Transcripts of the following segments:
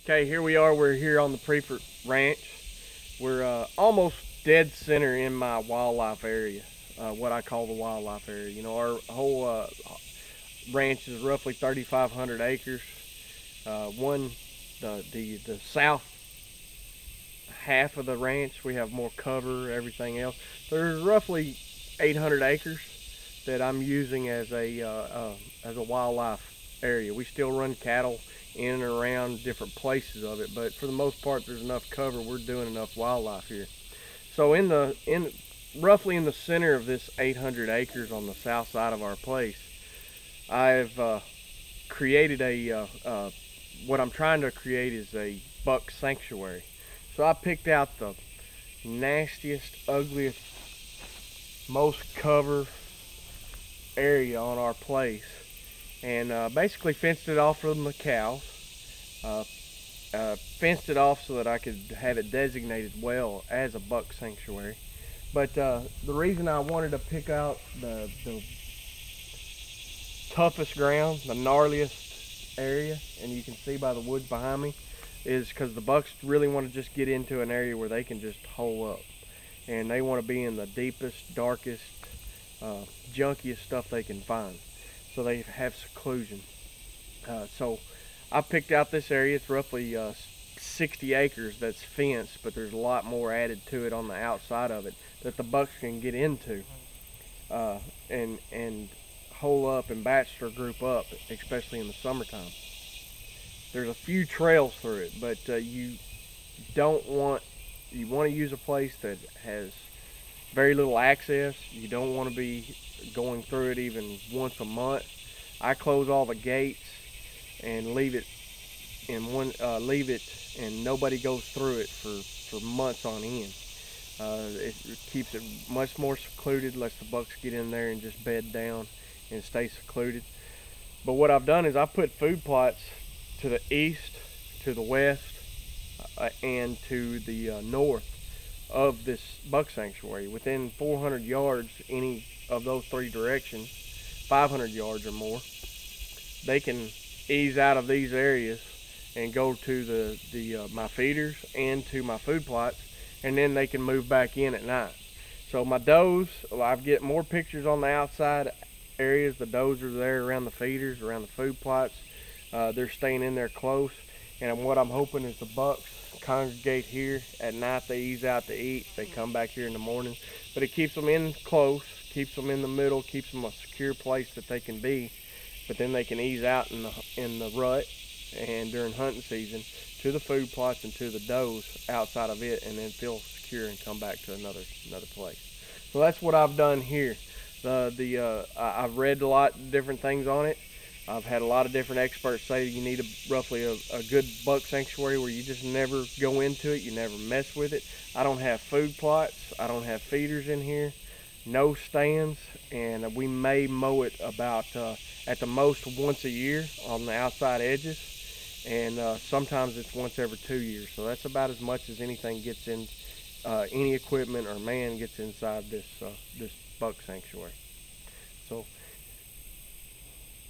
Okay, here we are. We're here on the Priefert Ranch. We're almost dead center in my wildlife area, what I call the wildlife area. You know, our whole ranch is roughly 3,500 acres. The south half of the ranch, we have more cover, everything else. There's roughly 800 acres that I'm using as a wildlife area. We still run cattle in and around different places of it, but for the most part, there's enough cover. We're doing enough wildlife here. So roughly in the center of this 800 acres on the south side of our place, I've created what I'm trying to create is a buck sanctuary. So I picked out the nastiest, ugliest, most cover area on our place and basically fenced it off from the cows. Fenced it off so that I could have it designated well as a buck sanctuary. But the reason I wanted to pick out the toughest ground, the gnarliest area, and you can see by the woods behind me, is because the bucks really want to just get into an area where they can just hole up. And they want to be in the deepest, darkest, junkiest stuff they can find. So they have seclusion. So I picked out this area. It's roughly 60 acres that's fenced, but there's a lot more added to it on the outside of it that the bucks can get into and hole up and bachelor group up, especially in the summertime. There's a few trails through it, but you want to use a place that has very little access. You don't want to be going through it even once a month. I close all the gates and leave it and nobody goes through it for months on end. It keeps it much more secluded, lets the bucks get in there and just bed down and stay secluded. But what I've done is I put food plots to the east, to the west, and to the north of this buck sanctuary. Within 400 yards, any of those three directions, 500 yards or more, they can ease out of these areas and go to my feeders and to my food plots, and then they can move back in at night. So my does, I get more pictures on the outside areas. The does are there around the feeders, around the food plots. They're staying in there close, and what I'm hoping is the bucks congregate here at night. They ease out to eat, they come back here in the morning, but it keeps them in close, keeps them in the middle, keeps them a secure place that they can be, but then they can ease out in the rut and during hunting season to the food plots and to the does outside of it, and then feel secure and come back to another place. So that's what I've done here. I've read a lot of different things on it. I've had a lot of different experts say you need roughly a good buck sanctuary where you just never go into it, you never mess with it. I don't have food plots, I don't have feeders in here, no stands, and we may mow it about at the most once a year on the outside edges, and sometimes it's once every 2 years. So that's about as much as anything gets in, any equipment or man gets inside this buck sanctuary. So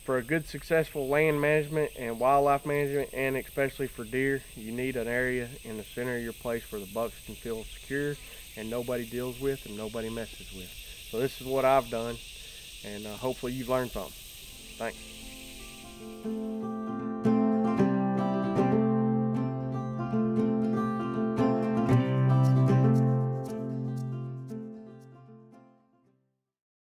for a good successful land management and wildlife management, and especially for deer, you need an area in the center of your place where the bucks can feel secure and nobody deals with and nobody messes with. So this is what I've done, and hopefully you've learned something. Thanks.